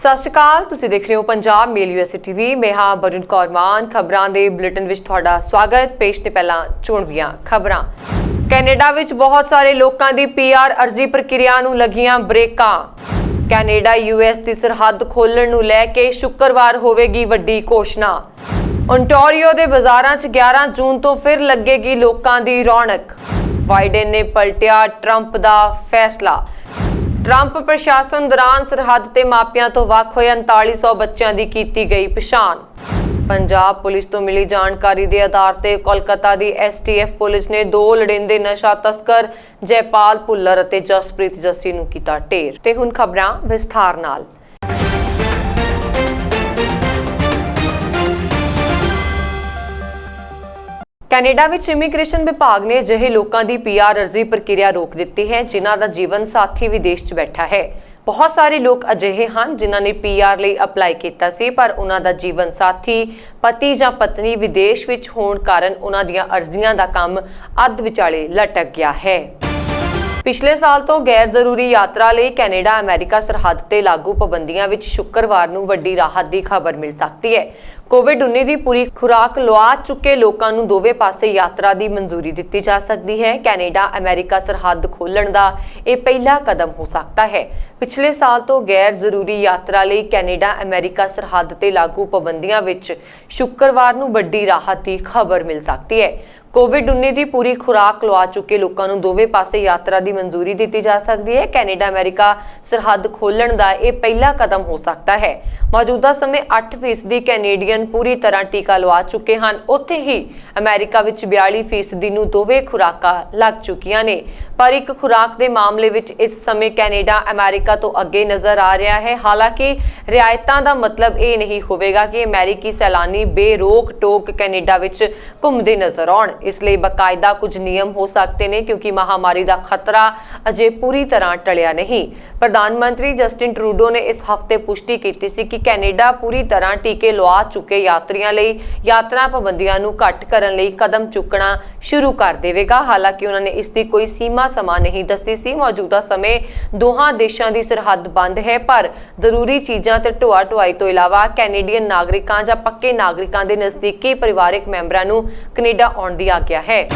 ਸਤਿ ਸ਼੍ਰੀ ਅਕਾਲ, ਤੁਸੀਂ ਦੇਖ ਰਹੇ ਹੋ ਪੰਜਾਬ ਮੇਲ ਯੂਐਸਏ ਟੀਵੀ। ਮੈਂ ਹਾਂ ਬरुण कौर मान। ਖਬਰਾਂ ਦੇ ਬੁਲੇਟਿਨ ਵਿੱਚ ਤੁਹਾਡਾ ਸਵਾਗਤ। ਪੇਸ਼ ਤੇ ਪਹਿਲਾਂ ਚੋਣਵੀਆਂ ਖਬਰਾਂ। ਕੈਨੇਡਾ ਵਿੱਚ ਬਹੁਤ ਸਾਰੇ ਲੋਕਾਂ ਦੀ ਪੀਆਰ ਅਰਜ਼ੀ ਪ੍ਰਕਿਰਿਆ ਨੂੰ ਲੱਗੀਆਂ ਬ੍ਰੇਕਾਂ। ਕੈਨੇਡਾ ਯੂਐਸ ਦੀ ਸਰਹੱਦ ਖੋਲ੍ਹਣ ਨੂੰ ਲੈ ਕੇ ਸ਼ੁੱਕਰਵਾਰ ਹੋਵੇਗੀ ਵੱਡੀ ਘੋਸ਼ਣਾ। ਓਨਟਾਰੀਓ ਦੇ ਬਾਜ਼ਾਰਾਂ 'ਚ 11 ਜੂਨ ਤੋਂ ਫਿਰ ਲੱਗੇਗੀ ਲੋਕਾਂ ਦੀ ਰੌਣਕ। ਬਾਈਡਨ ਨੇ ਪਲਟਿਆ ਟਰੰਪ ਦਾ ਫੈਸਲਾ। ट्रंप प्रशासन दौरान सरहद ते मापियां तो वख होए 3900 बच्चों की की गई पछाण। पंजाब पुलिस तो मिली जानकारी के आधार पर कोलकाता की STF पुलिस ने 2 लड़ेंदे नशा तस्कर जयपाल भुल्लर और जसप्रीत जस्सी नूं कीता ढेर। ते हुण खबरां विस्तार नाल। ਕੈਨੇਡਾ ਵਿੱਚ ਇਮੀਗ੍ਰੇਸ਼ਨ ਵਿਭਾਗ ਨੇ ਅਜਿਹੇ ਲੋਕਾਂ ਦੀ ਪੀਆਰ ਅਰਜ਼ੀ ਪ੍ਰਕਿਰਿਆ ਰੋਕ ਦਿੱਤੀ ਹੈ ਜਿਨ੍ਹਾਂ ਦਾ ਜੀਵਨ ਸਾਥੀ ਵਿਦੇਸ਼ 'ਚ ਬੈਠਾ ਹੈ। ਬਹੁਤ ਸਾਰੇ ਲੋਕ ਅਜਿਹੇ ਹਨ ਜਿਨ੍ਹਾਂ ਨੇ ਪੀਆਰ ਲਈ ਅਪਲਾਈ ਕੀਤਾ ਸੀ ਪਰ ਉਹਨਾਂ ਦਾ ਜੀਵਨ ਸਾਥੀ ਪਤੀ ਜਾਂ ਪਤਨੀ ਵਿਦੇਸ਼ ਵਿੱਚ ਹੋਣ ਕਾਰਨ ਉਹਨਾਂ ਦੀਆਂ ਅਰਜ਼ੀਆਂ ਦਾ ਕੰਮ ਅੱਧ ਵਿਚਾਲੇ ਲਟਕ ਗਿਆ ਹੈ। ਪਿਛਲੇ ਸਾਲ ਤੋਂ ਗੈਰ ਜ਼ਰੂਰੀ ਯਾਤਰਾ ਲਈ ਕੈਨੇਡਾ ਅਮਰੀਕਾ ਸਰਹੱਦ ਤੇ ਲਾਗੂ ਪਾਬੰਦੀਆਂ ਵਿੱਚ ਸ਼ੁੱਕਰਵਾਰ ਨੂੰ ਵੱਡੀ ਰਾਹਤ ਦੀ ਖਬਰ ਮਿਲ ਸਕਦੀ ਹੈ। ਕੋਵਿਡ-19 ਦੀ ਪੂਰੀ ਖੁਰਾਕ ਲਵਾ ਚੁੱਕੇ ਲੋਕਾਂ ਨੂੰ ਦੋਵੇਂ ਪਾਸੇ ਯਾਤਰਾ ਦੀ ਮਨਜ਼ੂਰੀ ਦਿੱਤੀ ਜਾ ਸਕਦੀ ਹੈ। ਕੈਨੇਡਾ ਅਮਰੀਕਾ ਸਰਹੱਦ ਖੋਲ੍ਹਣ ਦਾ ਇਹ ਪਹਿਲਾ ਕਦਮ ਹੋ ਸਕਦਾ ਹੈ। ਪਿਛਲੇ ਸਾਲ ਤੋਂ ਗੈਰ ਜ਼ਰੂਰੀ ਯਾਤਰਾ ਲਈ ਕੈਨੇਡਾ ਅਮਰੀਕਾ ਸਰਹੱਦ ਤੇ ਲਾਗੂ ਪਾਬੰਦੀਆਂ ਵਿੱਚ ਸ਼ੁੱਕਰਵਾਰ ਨੂੰ ਵੱਡੀ ਰਾਹਤ ਦੀ ਖਬਰ ਮਿਲ ਸਕਦੀ ਹੈ। ਕੋਵਿਡ-19 ਦੀ ਪੂਰੀ ਖੁਰਾਕ ਲਵਾ ਚੁੱਕੇ ਲੋਕਾਂ ਨੂੰ ਦੋਵੇਂ ਪਾਸੇ ਯਾਤਰਾ ਦੀ ਮਨਜ਼ੂਰੀ ਦਿੱਤੀ ਜਾ ਸਕਦੀ ਹੈ। ਕੈਨੇਡਾ ਅਮਰੀਕਾ ਸਰਹੱਦ ਖੋਲ੍ਹਣ ਦਾ ਇਹ ਪਹਿਲਾ ਕਦਮ ਹੋ ਸਕਦਾ ਹੈ। ਮੌਜੂਦਾ ਸਮੇਂ 8% ਕੈਨੇਡੀਅਨ ਪੂਰੀ ਤਰ੍ਹਾਂ ਟੀਕਾ ਲਵਾ ਚੁੱਕੇ ਹਨ। ਉੱਥੇ ਹੀ ਅਮਰੀਕਾ ਵਿੱਚ 42% ਨੂੰ ਦੋਵੇਂ ਖੁਰਾਕਾਂ ਲੱਗ ਚੁੱਕੀਆਂ ਨੇ। ਪਰ ਇੱਕ ਖੁਰਾਕ ਦੇ ਮਾਮਲੇ ਵਿੱਚ ਇਸ ਸਮੇਂ ਕੈਨੇਡਾ ਅਮਰੀਕਾ ਤੋਂ ਅੱਗੇ ਨਜ਼ਰ ਆ ਰਿਹਾ ਹੈ। ਹਾਲਾਂਕਿ ਰਿਆਇਤਾਂ ਦਾ ਮਤਲਬ ਇਹ ਨਹੀਂ ਹੋਵੇਗਾ ਕਿ ਅਮਰੀਕੀ ਸੈਲਾਨੀ ਬੇਰੋਕ ਟੋਕ ਕੈਨੇਡਾ ਵਿੱਚ ਘੁੰਮਦੇ ਨਜ਼ਰ ਆਉਣ। ਇਸ ਲਈ ਬਕਾਇਦਾ ਕੁਝ ਨਿਯਮ ਹੋ ਸਕਦੇ ਨੇ ਕਿਉਂਕਿ ਮਹਾਮਾਰੀ ਦਾ ਖਤਰਾ ਅਜੇ ਪੂਰੀ ਤਰ੍ਹਾਂ ਟਲਿਆ ਨਹੀਂ। ਪ੍ਰਧਾਨ ਮੰਤਰੀ ਜਸਟਿਨ ਟਰੂਡੋ ਨੇ ਇਸ ਹਫ਼ਤੇ ਪੁਸ਼ਟੀ ਕੀਤੀ ਸੀ ਕਿ ਕੈਨੇਡਾ ਪੂਰੀ ਤਰ੍ਹਾਂ ਟੀਕੇ ਲਵਾ ਚੁੱਕੇ ਯਾਤਰੀਆਂ ਲਈ ਯਾਤਰਾ ਪਾਬੰਦੀਆਂ ਨੂੰ ਘੱਟ ਕਰਨ ਲਈ ਕਦਮ ਚੁੱਕਣਾ ਸ਼ੁਰੂ ਕਰ ਦੇਵੇਗਾ। ਹਾਲਾਂਕਿ ਉਹਨਾਂ ਨੇ ਇਸ ਦੀ ਕੋਈ ਸੀਮਾ ਸਮਾਂ ਨਹੀਂ ਦੱਸੀ ਸੀ। ਮੌਜੂਦਾ ਸਮੇਂ ਦੋਹਾਂ ਦੇਸ਼ਾਂ ਦੀ ਸਰਹੱਦ ਬੰਦ ਹੈ ਪਰ ਜ਼ਰੂਰੀ ਚੀਜ਼ਾਂ ਤੇ ਢੋਆ ਢੁਆਈ ਤੋਂ ਇਲਾਵਾ ਕੈਨੇਡੀਅਨ ਨਾਗਰਿਕਾਂ ਜਾਂ ਪੱਕੇ ਨਾਗਰਿਕਾਂ ਦੇ ਨਜ਼ਦੀਕੀ ਪਰਿਵਾਰਕ ਮੈਂਬਰਾਂ ਨੂੰ ਕੈਨੇਡਾ ਆਉਣ ਦੀ ਆਗਿਆ ਹੈ।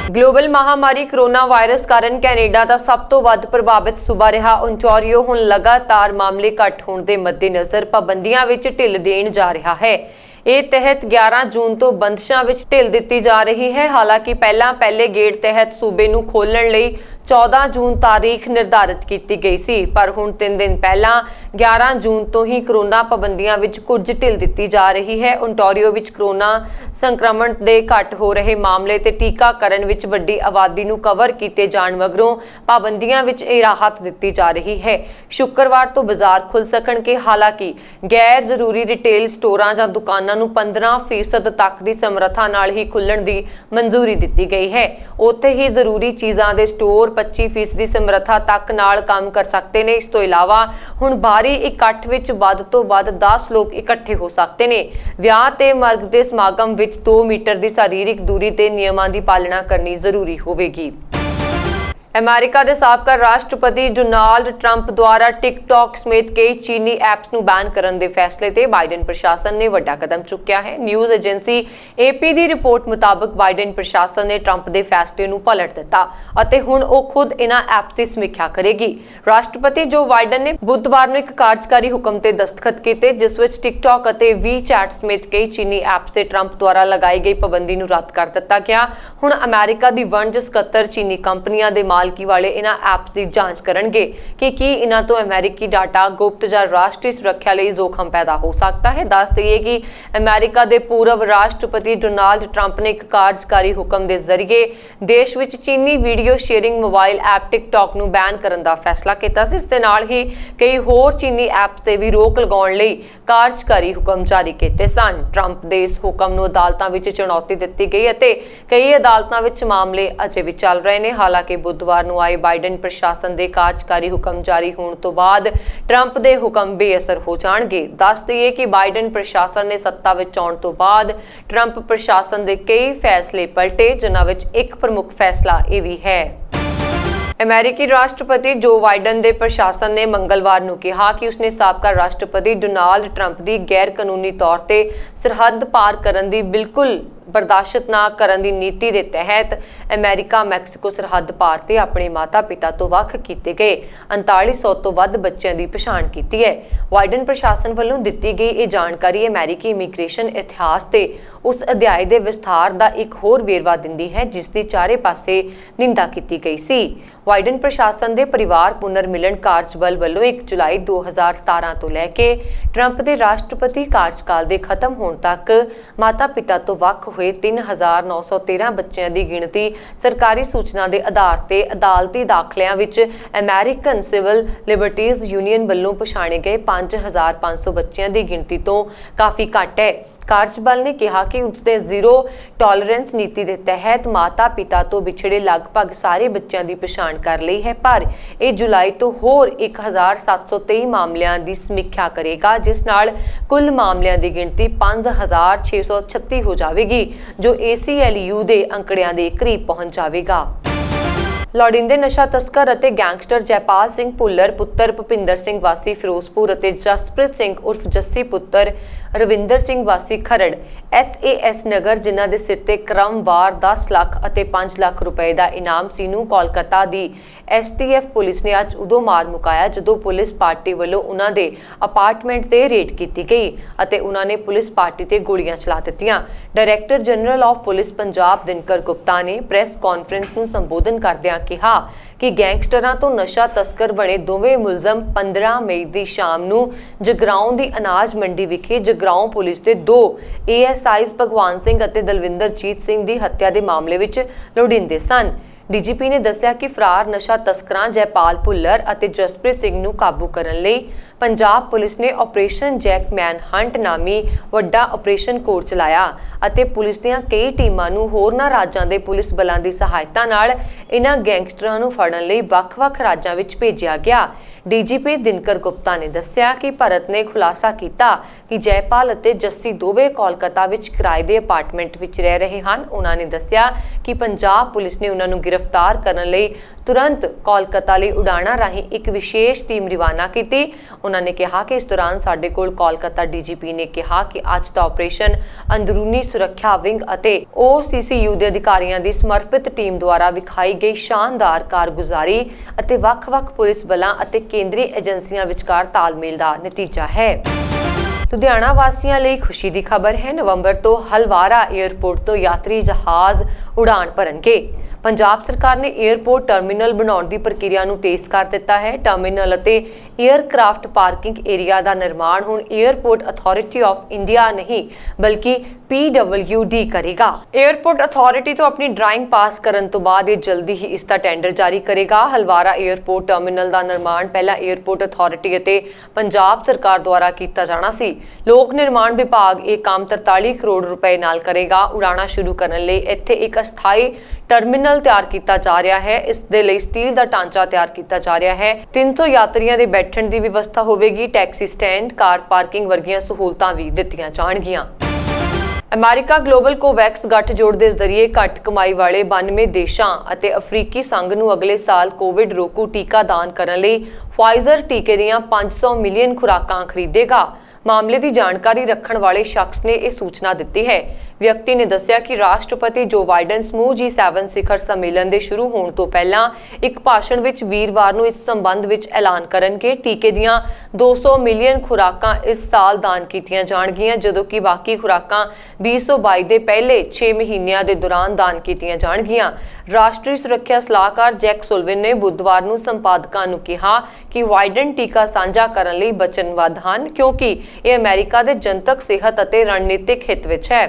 ਗਲੋਬਲ ਮਹਾਮਾਰੀ ਕੋਰੋਨਾ ਵਾਇਰਸ ਕਾਰਨ ਕੈਨੇਡਾ ਦਾ ਸਭ ਤੋਂ ਵੱਧ ਪ੍ਰਭਾਵਿਤ ਸੂਬਾ ਰਿਹਾ ਓਨਟਾਰੀਓ ਹੁਣ ਲਗਾਤਾਰ ਮਾਮਲੇ ਘੱਟ ਹੋਣ ਦੇ ਮੱਦੇਨਜ਼ਰ ਪਾਬੰਦੀਆਂ ਵਿੱਚ ਢਿੱਲ ਦੇਣ ਜਾ ਰਿਹਾ ਹੈ। ਇਹ ਤਹਿਤ 11 ਜੂਨ ਤੋਂ ਬੰਦਸ਼ਾਂ ਵਿੱਚ ਢਿੱਲ ਦਿੱਤੀ ਜਾ ਰਹੀ ਹੈ। ਹਾਲਾਂਕਿ ਪਹਿਲੇ ਗੇੜ ਤਹਿਤ ਸੂਬੇ ਨੂੰ ਖੋਲ੍ਹਣ ਲਈ 14 ਜੂਨ ਤਾਰੀਖ ਨਿਰਧਾਰਿਤ ਕੀਤੀ ਗਈ ਸੀ ਪਰ ਹੁਣ 3 ਦਿਨ ਪਹਿਲਾਂ 11 ਜੂਨ ਤੋਂ ਹੀ ਕੋਰੋਨਾ ਪਾਬੰਦੀਆਂ ਵਿੱਚ ਕੁਝ ਢਿੱਲ ਦਿੱਤੀ ਜਾ ਰਹੀ ਹੈ। ਓਨਟਾਰੀਓ ਵਿੱਚ ਕੋਰੋਨਾ ਸੰਕਰਮਣ ਦੇ ਘੱਟ ਹੋ ਰਹੇ ਮਾਮਲੇ ਤੇ ਟੀਕਾਕਰਨ ਵਿੱਚ ਵੱਡੀ ਆਬਾਦੀ ਨੂੰ ਕਵਰ ਕੀਤੇ ਜਾਣ ਮਗਰੋਂ ਪਾਬੰਦੀਆਂ ਵਿੱਚ ਇਹ ਰਾਹਤ ਦਿੱਤੀ ਜਾ ਰਹੀ ਹੈ। ਸ਼ੁੱਕਰਵਾਰ ਤੋਂ ਬਾਜ਼ਾਰ ਖੁੱਲ੍ਹ ਸਕਣਗੇ। ਹਾਲਾਂਕਿ ਗੈਰ ਜ਼ਰੂਰੀ ਰਿਟੇਲ ਸਟੋਰਾਂ ਜਾਂ ਦੁਕਾਨਾਂ ਨੂੰ 15% ਤੱਕ ਦੀ ਸਮਰੱਥਾ ਨਾਲ ਹੀ ਖੁੱਲ੍ਹਣ ਦੀ ਮਨਜ਼ੂਰੀ ਦਿੱਤੀ ਗਈ ਹੈ। ਉੱਥੇ ਹੀ ਜ਼ਰੂਰੀ ਚੀਜ਼ਾਂ ਦੇ ਸਟੋਰ 25% ਦੀ ਸਮਰੱਥਾ ਤੱਕ ਨਾਲ ਕੰਮ ਕਰ ਸਕਦੇ ਨੇ। ਇਸ ਤੋਂ ਇਲਾਵਾ ਹੁਣ ਭਾਰੀ ਇਕੱਠ ਵਿੱਚ ਵੱਧ ਤੋਂ ਵੱਧ 10 ਲੋਕ ਇਕੱਠੇ ਹੋ ਸਕਦੇ ਨੇ। ਵਿਆਹ ਤੇ ਮਰਗ ਦੇ ਸਮਾਗਮ ਵਿੱਚ 2 ਮੀਟਰ ਦੀ ਸਰੀਰਕ ਦੂਰੀ ਤੇ ਨਿਯਮਾਂ ਦੀ ਪਾਲਣਾ ਕਰਨੀ ਜ਼ਰੂਰੀ ਹੋਵੇਗੀ। ਅਮਰੀਕਾ ਦੇ ਸਾਬਕਾ ਰਾਸ਼ਟਰਪਤੀ ਡੋਨਾਲਡ ਟਰੰਪ ਦੁਆਰਾ ਟਿਕਟੌਕ ਸਮੇਤ ਕਈ ਚੀਨੀ ਐਪਸ ਨੂੰ ਬੈਨ ਕਰਨ ਦੇ ਫੈਸਲੇ ਤੇ ਬਾਈਡਨ ਪ੍ਰਸ਼ਾਸਨ ਨੇ ਵੱਡਾ ਕਦਮ ਚੁੱਕਿਆ ਹੈ। ਨਿਊਜ਼ ਏਜੰਸੀ AP ਦੀ ਰਿਪੋਰਟ ਮੁਤਾਬਕ ਬਾਈਡਨ ਪ੍ਰਸ਼ਾਸਨ ਨੇ ਟਰੰਪ ਦੇ ਫੈਸਲੇ ਨੂੰ ਪਲਟ ਦਿੱਤਾ ਅਤੇ ਹੁਣ ਉਹ ਖੁਦ ਇਹਨਾਂ ਐਪਸ ਦੀ ਸਮੀਖਿਆ ਕਰੇਗੀ। ਰਾਸ਼ਟਰਪਤੀ ਜੋ ਬਾਈਡਨ ਨੇ ਬੁੱਧਵਾਰ ਨੂੰ ਇੱਕ ਕਾਰਜਕਾਰੀ ਹੁਕਮ ਤੇ ਦਸਤਖਤ ਕੀਤੇ ਜਿਸ ਵਿੱਚ ਟਿਕਟੌਕ ਅਤੇ WeChat ਸਮੇਤ ਕਈ ਚੀਨੀ ਐਪਸ ਤੇ ਟਰੰਪ ਦੁਆਰਾ ਲਗਾਈ ਗਈ ਪਾਬੰਦੀ ਨੂੰ ਰੱਦ ਕਰ ਦਿੱਤਾ ਗਿਆ। ਹੁਣ ਅਮਰੀਕਾ ਦੀ ਵਣਜ ਸਕੱਤਰ ਚੀਨੀ ਕੰਪਨੀਆਂ ਦੇ ਮਾਲਕੀ ਵਾਲੇ ਇਹਨਾਂ ਐਪਸ ਦੀ ਜਾਂਚ ਕਰਨਗੇ ਕਿ ਕੀ ਇਹਨਾਂ ਤੋਂ ਅਮਰੀਕੀ ਡਾਟਾ ਗੁਪਤ ਜਾਂ ਰਾਸ਼ਟਰੀ ਸੁਰੱਖਿਆ ਲਈ ਜ਼ੋਖਮ ਪੈਦਾ ਹੋ ਸਕਦਾ ਹੈ। ਦੱਸ ਦਈਏ ਕਿ ਅਮਰੀਕਾ ਦੇ ਪੂਰਵ ਰਾਸ਼ਟਰਪਤੀ ਡੋਨਾਲਡ ਟਰੰਪ ਨੇ ਇੱਕ ਕਾਰਜਕਾਰੀ ਹੁਕਮ ਦੇ ਜ਼ਰੀਏ ਦੇਸ਼ ਵਿੱਚ ਚੀਨੀ video sharing mobile app TikTok ਨੂੰ ਬੈਨ ਕਰਨ ਦਾ ਫੈਸਲਾ ਕੀਤਾ ਸੀ। ਇਸ ਦੇ ਨਾਲ ਹੀ ਕਈ ਹੋਰ ਚੀਨੀ ਐਪਸ ਤੇ ਵੀ ਰੋਕ ਲਗਾਉਣ ਲਈ ਕਾਰਜਕਾਰੀ ਹੁਕਮ ਜਾਰੀ ਕੀਤੇ ਸਨ। ਟਰੰਪ ਦੇ ਇਸ ਹੁਕਮ ਨੂੰ ਅਦਾਲਤਾਂ ਵਿੱਚ ਚੁਣੌਤੀ ਦਿੱਤੀ ਗਈ ਅਤੇ ਕਈ ਅਦਾਲਤਾਂ ਵਿੱਚ ਮਾਮਲੇ ਅਜੇ ਵੀ ਚੱਲ ਰਹੇ ਨੇ। ਹਾਲਾਂਕਿ ਬੁੱਧਵਾਰ ਨੂੰ ਆਏ ਬਾਈਡਨ ਪ੍ਰਸ਼ਾਸਨ ਦੇ ਕਾਰਜਕਾਰੀ ਹੁਕਮ ਜਾਰੀ ਹੋਣ ਤੋਂ ਬਾਅਦ ਟਰੰਪ ਦੇ ਹੁਕਮ ਬੇਅਸਰ ਹੋ ਜਾਣਗੇ। ਦੱਸ ਦਈਏ ਕਿ ਬਾਈਡਨ ਪ੍ਰਸ਼ਾਸਨ ਨੇ ਸੱਤਾ ਵਿੱਚ ਆਉਣ ਤੋਂ ਬਾਅਦ ਟਰੰਪ ਪ੍ਰਸ਼ਾਸਨ ਦੇ ਕਈ ਫੈਸਲੇ ਪਲਟੇ ਜਿਨ੍ਹਾਂ ਵਿੱਚ ਇੱਕ ਪ੍ਰਮੁੱਖ ਫੈਸਲਾ ਇਹ ਵੀ ਹੈ। ਅਮਰੀਕੀ ਰਾਸ਼ਟਰਪਤੀ ਜੋ ਬਾਈਡਨ ਦੇ ਪ੍ਰਸ਼ਾਸਨ ਨੇ ਮੰਗਲਵਾਰ ਨੂੰ ਕਿਹਾ ਕਿ ਉਸਨੇ ਸਾਬਕਾ ਰਾਸ਼ਟਰਪਤੀ ਡੋਨਾਲਡ ਟਰੰਪ ਦੀ ਗੈਰ ਕਾਨੂੰਨੀ ਤੌਰ ਤੇ ਸਰਹੱਦ ਪਾਰ ਕਰਨ ਦੀ ਬਿਲਕੁਲ ਬਰਦਾਸ਼ਤ ਨਾ ਕਰਨ ਦੀ ਨੀਤੀ ਦੇ ਤਹਿਤ ਅਮਰੀਕਾ ਮੈਕਸੀਕੋ ਸਰਹੱਦ ਪਾਰ ਤੇ ਆਪਣੇ ਮਾਤਾ-ਪਿਤਾ ਤੋਂ ਵੱਖ ਕੀਤੇ ਗਏ 3900 ਤੋਂ ਵੱਧ ਬੱਚਿਆਂ ਦੀ ਪਛਾਣ ਕੀਤੀ ਹੈ। ਬਾਈਡਨ ਪ੍ਰਸ਼ਾਸਨ ਵੱਲੋਂ ਦਿੱਤੀ ਗਈ ਇਹ ਜਾਣਕਾਰੀ ਅਮਰੀਕੀ ਇਮੀਗ੍ਰੇਸ਼ਨ ਇਤਿਹਾਸ ਤੇ ਉਸ ਅਧਿਆਇ ਦੇ ਵਿਸਥਾਰ ਦਾ ਇੱਕ ਹੋਰ ਵੇਰਵਾ ਦਿੰਦੀ ਹੈ ਜਿਸ ਦੀ ਚਾਰੇ ਪਾਸੇ ਨਿੰਦਾ ਕੀਤੀ ਗਈ ਸੀ। ਬਾਈਡਨ ਪ੍ਰਸ਼ਾਸਨ ਦੇ ਪਰਿਵਾਰ ਪੁਨਰ ਮਿਲਣ ਕਾਰਜਬਲ ਵੱਲੋਂ 1 ਜੁਲਾਈ 2017 ਤੋਂ ਲੈ ਕੇ ਟਰੰਪ ਦੇ ਰਾਸ਼ਟਰਪਤੀ ਕਾਰਜਕਾਲ ਦੇ ਖਤਮ ਹੋਣ ਤੱਕ ਮਾਤਾ-ਪਿਤਾ ਤੋਂ ਵੱਖ ਹੋਏ 3913 ਬੱਚਿਆਂ ਦੀ ਗਿਣਤੀ ਸਰਕਾਰੀ ਸੂਚਨਾ ਦੇ ਆਧਾਰ ਤੇ ਅਦਾਲਤੀ ਦਾਖਲਿਆਂ ਵਿੱਚ ਅਮਰੀਕਨ ਸਿਵਲ ਲਿਬਰਟੀਜ਼ ਯੂਨੀਅਨ ਵੱਲੋਂ ਪਛਾਣੇ ਗਏ 5500 ਬੱਚਿਆਂ ਦੀ ਗਿਣਤੀ ਤੋਂ ਕਾਫੀ ਘੱਟ ਹੈ। ਕਾਰਜਬਲ ਨੇ ਕਿਹਾ ਕਿ ਉਸਦੇ ਜ਼ੀਰੋ ਟੋਲਰੈਂਸ ਨੀਤੀ ਦੇ ਤਹਿਤ ਮਾਤਾ-ਪਿਤਾ ਤੋਂ ਵਿਛੜੇ ਲਗਭਗ ਸਾਰੇ ਬੱਚਿਆਂ ਦੀ ਪਛਾਣ ਕਰ ਲਈ ਹੈ, ਪਰ ਇਹ ਜੁਲਾਈ ਤੋਂ ਹੋਰ 1723 ਮਾਮਲਿਆਂ ਦੀ ਸਮੀਖਿਆ ਕਰੇਗਾ ਜਿਸ ਨਾਲ ਕੁੱਲ ਮਾਮਲਿਆਂ ਦੀ ਗਿਣਤੀ 5636 ਹੋ ਜਾਵੇਗੀ ਜੋ ACLU ਦੇ ਅੰਕੜਿਆਂ ਦੇ ਕਰੀਬ ਪਹੁੰਚ ਜਾਵੇਗਾ। ਲੋੜੀਂਦੇ ਨਸ਼ਾ ਤਸਕਰ ਅਤੇ ਗੈਂਗਸਟਰ ਜੈਪਾਲ ਸਿੰਘ ਭੁੱਲਰ ਪੁੱਤਰ ਭੁਪਿੰਦਰ ਸਿੰਘ ਵਾਸੀ ਫਿਰੋਜ਼ਪੁਰ ਅਤੇ ਜਸਪ੍ਰੀਤ ਸਿੰਘ ਉਰਫ ਜੱਸੀ ਪੁੱਤਰ ਰਵਿੰਦਰ ਸਿੰਘ ਵਾਸੀ ਖਰੜ SAS ਨਗਰ ਜਿਨ੍ਹਾਂ ਦੇ ਸਿਰ ਤੇ ਕ੍ਰਮਵਾਰ 10 ਲੱਖ ਅਤੇ 5 ਲੱਖ ਰੁਪਏ ਦਾ ਇਨਾਮ ਸੀ ਨੂੰ ਕੋਲਕਾਤਾ ਦੀ STF ਪੁਲਿਸ ਨੇ ਅੱਜ ਉਦੋਂ ਮਾਰ ਮੁਕਾਇਆ ਜਦੋਂ ਪੁਲਿਸ ਪਾਰਟੀ ਵੱਲੋਂ ਉਹਨਾਂ ਦੇ ਅਪਾਰਟਮੈਂਟ ਤੇ ਰੇਡ ਕੀਤੀ ਗਈ ਅਤੇ ਉਹਨਾਂ ਨੇ ਪੁਲਿਸ ਪਾਰਟੀ ਤੇ ਗੋਲੀਆਂ ਚਲਾ ਦਿੱਤੀਆਂ। Director general of police Punjab Dinkar Gupta ਨੇ ਪ੍ਰੈਸ ਕਾਨਫਰੰਸ ਨੂੰ ਸੰਬੋਧਨ ਕਰਦਿਆਂ ਕਿਹਾ ਕਿ ਗੈਂਗਸਟਰਾਂ ਤੋਂ ਨਸ਼ਾ ਤਸਕਰ ਬਣੇ ਦੋਵੇਂ ਮੁਲਜ਼ਮ 15 ਮਈ ਦੀ ਸ਼ਾਮ ਨੂੰ ਜਗਰਾਉਂ ਦੀ ਅਨਾਜ ਮੰਡੀ ਵਿਖੇ ਜਗਰਾਉਂ ਪੁਲਿਸ ਦੇ 2 ASIs ਭਗਵਾਨ ਸਿੰਘ ਅਤੇ ਦਲਵਿੰਦਰਜੀਤ ਸਿੰਘ ਦੀ ਹੱਤਿਆ ਦੇ ਮਾਮਲੇ ਵਿੱਚ ਲੋੜੀਂਦੇ ਸਨ। DGP ਨੇ ਦੱਸਿਆ ਕਿ ਫਰਾਰ ਨਸ਼ਾ ਤਸਕਰਾਂ ਜੈਪਾਲ ਭੁੱਲਰ ਅਤੇ ਜਸਪ੍ਰੀਤ ਸਿੰਘ ਨੂੰ ਕਾਬੂ ਕਰਨ ਲਈ ਪੰਜਾਬ ਪੁਲਿਸ ਨੇ ਆਪਰੇਸ਼ਨ ਜੈਕਮੈਨ ਹੰਟ ਨਾਮੀ ਵੱਡਾ ਆਪਰੇਸ਼ਨ ਕੋਡ ਚਲਾਇਆ ਅਤੇ ਪੁਲਿਸ ਦੀਆਂ ਕਈ ਟੀਮਾਂ ਨੂੰ ਹੋਰਨਾਂ ਰਾਜਾਂ ਦੇ ਪੁਲਿਸ ਬਲਾਂ ਦੀ ਸਹਾਇਤਾ ਨਾਲ ਇਹਨਾਂ ਗੈਂਗਸਟਰਾਂ ਨੂੰ ਫੜਨ ਲਈ ਵੱਖ-ਵੱਖ ਰਾਜਾਂ ਵਿੱਚ ਭੇਜਿਆ ਗਿਆ। DGP ਦਿਨਕਰ ਗੁਪਤਾ ਨੇ ਦੱਸਿਆ ਕਿ ਭਾਰਤ ਨੇ ਖੁਲਾਸਾ ਕੀਤਾ ਕਿ ਜੈਪਾਲ ਅਤੇ ਜੱਸੀ ਦੋਵੇਂ ਕੋਲਕਾਤਾ ਵਿੱਚ ਕਿਰਾਏ ਦੇ ਅਪਾਰਟਮੈਂਟ ਵਿੱਚ ਰਹਿ ਰਹੇ ਹਨ। ਉਹਨਾਂ ਨੇ ਦੱਸਿਆ ਕਿ ਪੰਜਾਬ ਪੁਲਿਸ ਨੇ ਉਹਨਾਂ ਨੂੰ ਗ੍ਰਿਫਤਾਰ ਕਰਨ ਲਈ ਤੁਰੰਤ ਕੋਲਕਾਤਾ ਲਈ ਉਡਾਣਾਂ ਰਾਹੀਂ ਇੱਕ ਵਿਸ਼ੇਸ਼ ਟੀਮ ਰਵਾਨਾ ਕੀਤੀ। ਉਹਨਾਂ ਨੇ ਕਿਹਾ ਕਿ ਇਸ ਦੌਰਾਨ ਸਾਡੇ ਕੋਲ ਕੋਲਕਾਤਾ DGP ਨੇ ਕਿਹਾ ਕਿ ਅੱਜ ਦਾ ਆਪਰੇਸ਼ਨ ਅੰਦਰੂਨੀ ਸੁਰੱਖਿਆ ਵਿੰਗ ਅਤੇ OCCU ਦੇ ਅਧਿਕਾਰੀਆਂ ਦੀ ਸਮਰਪਿਤ ਟੀਮ ਦੁਆਰਾ ਵਿਖਾਈ ਗਈ ਸ਼ਾਨਦਾਰ ਕਾਰਗੁਜ਼ਾਰੀ ਅਤੇ ਵੱਖ-ਵੱਖ ਪੁਲਿਸ ਬਲਾਂ ਅਤੇ ਕੇਂਦਰੀ ਏਜੰਸੀਆਂ ਵਿਚਕਾਰ ਤਾਲਮੇਲ ਦਾ ਨਤੀਜਾ ਹੈ। ਲੁਧਿਆਣਾ ਵਾਸੀਆਂ ਲਈ ਖੁਸ਼ੀ ਦੀ ਖਬਰ ਹੈ। ਨਵੰਬਰ ਤੋਂ ਹਲਵਾਰਾ 에ਅਰਪੋਰਟ ਤੋਂ ਯਾਤਰੀ ਜਹਾਜ਼ ਉਡਾਣ ਭਰਨਗੇ। ਪੰਜਾਬ ਸਰਕਾਰ ਨੇ 에ਅਰਪੋਰਟ ਟਰਮੀਨਲ ਬਣਾਉਣ ਦੀ ਪ੍ਰਕਿਰਿਆ ਨੂੰ ਤੇਜ਼ ਕਰ ਦਿੱਤਾ ਹੈ। ਟਰਮੀਨਲ ਅਤੇ 에ਅਰਕ੍ਰਾਫਟ ਪਾਰਕਿੰਗ ਏਰੀਆ ਦਾ ਨਿਰਮਾਣ ਹੁਣ 에ਅਰਪੋਰਟ ਅਥਾਰਟੀ ਆਫ ਇੰਡੀਆ ਨਹੀਂ ਬਲਕਿ PWD ਕਰੇਗਾ। 에ਅਰਪੋਰਟ ਅਥਾਰਟੀ ਤੋਂ ਆਪਣੀ ਡਰਾਇੰਗ ਪਾਸ ਕਰਨ ਤੋਂ ਬਾਅਦ ਇਹ ਜਲਦੀ ਹੀ ਇਸ ਦਾ ਟੈਂਡਰ ਜਾਰੀ ਕਰੇਗਾ। ਹਲਵਾਰਾ 에ਅਰਪੋਰਟ ਟਰਮੀਨਲ ਦਾ ਨਿਰਮਾਣ ਪਹਿਲਾਂ 에ਅਰਪੋਰਟ ਅਥਾਰਟੀ ਅਤੇ ਪੰਜਾਬ ਸਰਕਾਰ ਦੁਆਰਾ ਕੀਤਾ ਜਾਣਾ ਸੀ। ਲੋਕ ਨਿਰਮਾਣ ਵਿਭਾਗ ਇਹ ਕੰਮ 43 ਕਰੋੜ ਰੁਪਏ ਨਾਲ ਕਰੇਗਾ। ਉਡਾਣਾ ਸ਼ੁਰੂ ਕਰਨ ਲਈ ਇੱਥੇ ਇੱਕ ਅਸਥਾਈ ਟਰਮੀਨਲ ਤਿਆਰ ਕੀਤਾ ਜਾ ਰਿਹਾ ਹੈ। ਇਸ ਦੇ ਲਈ ਸਟੀਲ ਦਾ ਢਾਂਚਾ ਤਿਆਰ ਕੀਤਾ ਜਾ ਰਿਹਾ ਹੈ। 300 ਯਾਤਰੀਆਂ ਦੇ ਬੈਠਣ ਦੀ ਵਿਵਸਥਾ ਹੋਵੇਗੀ। ਟੈਕਸੀ ਸਟੈਂਡ, ਕਾਰ ਪਾਰਕਿੰਗ ਵਰਗੀਆਂ ਸਹੂਲਤਾਂ ਵੀ ਦਿੱਤੀਆਂ ਜਾਣਗੀਆਂ। ਅਮਰੀਕਾ ਗਲੋਬਲ ਕੋਵੈਕਸ ਗੱਠਜੋੜ ਦੇ ਜ਼ਰੀਏ ਘੱਟ ਕਮਾਈ ਵਾਲੇ 92 ਦੇਸ਼ਾਂ ਅਤੇ ਅਫਰੀਕੀ ਸੰਘ ਨੂੰ ਅਗਲੇ ਸਾਲ ਕੋਵਿਡ ਰੋਕੂ ਟੀਕਾ ਦਾਨ ਕਰਨ ਲਈ ਫਾਈਜ਼ਰ ਟੀਕੇ ਦੀਆਂ 500 ਮਿਲੀਅਨ ਖੁਰਾਕਾਂ ਖਰੀਦੇਗਾ। ਮਾਮਲੇ ਦੀ ਜਾਣਕਾਰੀ ਰੱਖਣ ਵਾਲੇ ਸ਼ਖਸ ਨੇ ਇਹ ਸੂਚਨਾ ਦਿੱਤੀ ਹੈ। ਵਿਅਕਤੀ ਨੇ ਦੱਸਿਆ ਕਿ ਰਾਸ਼ਟਰਪਤੀ ਜੋ ਬਾਈਡਨ ਸਮੂਹ G7 ਸਿਖਰ ਸੰਮੇਲਨ ਦੇ ਸ਼ੁਰੂ ਹੋਣ ਤੋਂ ਪਹਿਲਾਂ ਇੱਕ ਭਾਸ਼ਣ ਵਿੱਚ ਵੀਰਵਾਰ ਨੂੰ ਇਸ ਸੰਬੰਧ ਵਿੱਚ ਐਲਾਨ ਕਰਨਗੇ। ਟੀਕੇ ਦੀਆਂ 200 ਮਿਲੀਅਨ ਖੁਰਾਕਾਂ ਇਸ ਸਾਲ ਦਾਨ ਕੀਤੀਆਂ ਜਾਣਗੀਆਂ ਜਦੋਂ ਕਿ ਬਾਕੀ ਖੁਰਾਕਾਂ 2022 ਦੇ ਪਹਿਲੇ 6 ਮਹੀਨਿਆਂ ਦੇ ਦੌਰਾਨ ਦਾਨ ਕੀਤੀਆਂ ਜਾਣਗੀਆਂ। ਰਾਸ਼ਟਰੀ ਸੁਰੱਖਿਆ ਸਲਾਹਕਾਰ ਜੈਕ ਸੁਲਵਿਨ ਨੇ ਬੁੱਧਵਾਰ ਨੂੰ ਸੰਪਾਦਕਾਂ ਨੂੰ ਕਿਹਾ ਕਿ ਬਾਈਡਨ ਟੀਕਾ ਸਾਂਝਾ ਕਰਨ ਲਈ ਵਚਨਬੱਧ ਹਨ ਕਿਉਂਕਿ ਇਹ ਅਮਰੀਕਾ ਦੇ ਜਨਤਕ ਸਿਹਤ ਅਤੇ ਰਣਨੀਤਿਕ ਹਿੱਤ ਵਿੱਚ ਹੈ।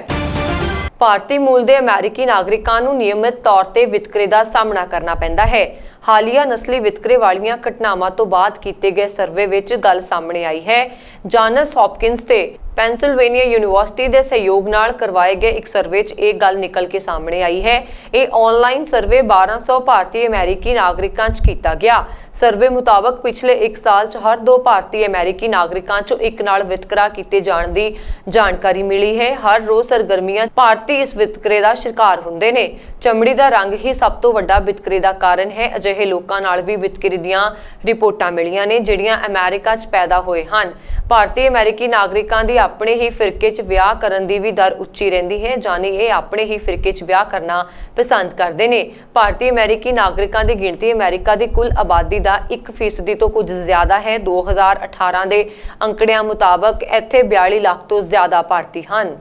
ਭਾਰਤੀ ਮੂਲ ਦੇ ਅਮਰੀਕੀ ਨਾਗਰਿਕਾਂ ਨੂੰ ਨਿਯਮਿਤ ਤੌਰ ਤੇ ਵਿਤਕਰੇ ਦਾ ਸਾਹਮਣਾ ਕਰਨਾ ਪੈਂਦਾ ਹੈ। ਹਾਲੀਆ ਨਸਲੀ ਵਿਤਕਰੇ ਵਾਲੀਆਂ ਘਟਨਾਵਾਂ ਤੋਂ ਬਾਅਦ ਕੀਤੇ ਗਏ ਸਰਵੇ ਵਿੱਚ ਗੱਲ ਸਾਹਮਣੇ ਆਈ ਹੈ। ਜਾਨਸ ਹੌਪਕਿੰਸ ਤੇ ਪੈਂਸਿਲਵੇਨੀਆ ਯੂਨੀਵਰਸਿਟੀ ਦੇ ਸਹਿਯੋਗ ਨਾਲ ਕਰਵਾਏ ਗਏ ਇੱਕ ਸਰਵੇ 'ਚ ਇਹ ਗੱਲ ਨਿਕਲ ਕੇ ਸਾਹਮਣੇ ਆਈ ਹੈ। ਇਹ ਆਨਲਾਈਨ ਸਰਵੇ 1200 ਭਾਰਤੀ ਅਮਰੀਕੀ ਨਾਗਰਿਕਾਂ 'ਚ ਕੀਤਾ ਗਿਆ। ਸਰਵੇ ਮੁਤਾਬਕ ਪਿਛਲੇ 1 ਸਾਲ 'ਚ ਹਰ 2 ਭਾਰਤੀ ਅਮਰੀਕੀ ਨਾਗਰਿਕਾਂ 'ਚੋਂ ਇੱਕ ਨਾਲ ਵਿਤਕਰਾ ਕੀਤੇ ਜਾਣ ਦੀ ਜਾਣਕਾਰੀ ਮਿਲੀ ਹੈ। ਹਰ ਰੋਜ਼ ਸਰਗਰਮੀਆਂ ਭਾਰਤੀ ਇਸ ਵਿਤਕਰੇ ਦਾ ਸ਼ਿਕਾਰ ਹੁੰਦੇ ਨੇ। ਚਮੜੀ ਦਾ ਰੰਗ ਹੀ ਸਭ ਤੋਂ ਵੱਡਾ ਵਿਤਕਰੇ ਦਾ ਕਾਰਨ ਹੈ। ਅਜਿਹੇ ਲੋਕਾਂ ਨਾਲ ਵੀ ਵਿਤਕਰੇ ਦੀਆਂ ਰਿਪੋਰਟਾਂ ਮਿਲੀਆਂ ਨੇ ਜਿਹੜੀਆਂ ਅਮਰੀਕਾ 'ਚ ਪੈਦਾ ਹੋਏ ਹਨ। ਭਾਰਤੀ ਅਮਰੀਕੀ ਨਾਗਰਿਕਾਂ ਦੀ ਆਪਣੇ ਹੀ ਫਿਰਕੇ 'ਚ ਵਿਆਹ ਕਰਨ ਦੀ ਵੀ ਦਰ ਉੱਚੀ ਰਹਿੰਦੀ ਹੈ, ਜਾਨੀ ਇਹ ਆਪਣੇ ਹੀ ਫਿਰਕੇ 'ਚ ਵਿਆਹ ਕਰਨਾ ਪਸੰਦ ਕਰਦੇ ਨੇ। ਭਾਰਤੀ ਅਮਰੀਕੀ ਨਾਗਰਿਕਾਂ ਦੀ ਗਿਣਤੀ ਅਮਰੀਕਾ ਦੀ ਕੁੱਲ ਆਬਾਦੀ ਦਾ 1% ਤੋਂ ਕੁਝ ਜ਼ਿਆਦਾ ਹੈ। 2018 ਦੇ ਅੰਕੜਿਆਂ ਮੁਤਾਬਕ ਇੱਥੇ 42 ਲੱਖ ਤੋਂ ਜ਼ਿਆਦਾ ਭਾਰਤੀ ਹਨ।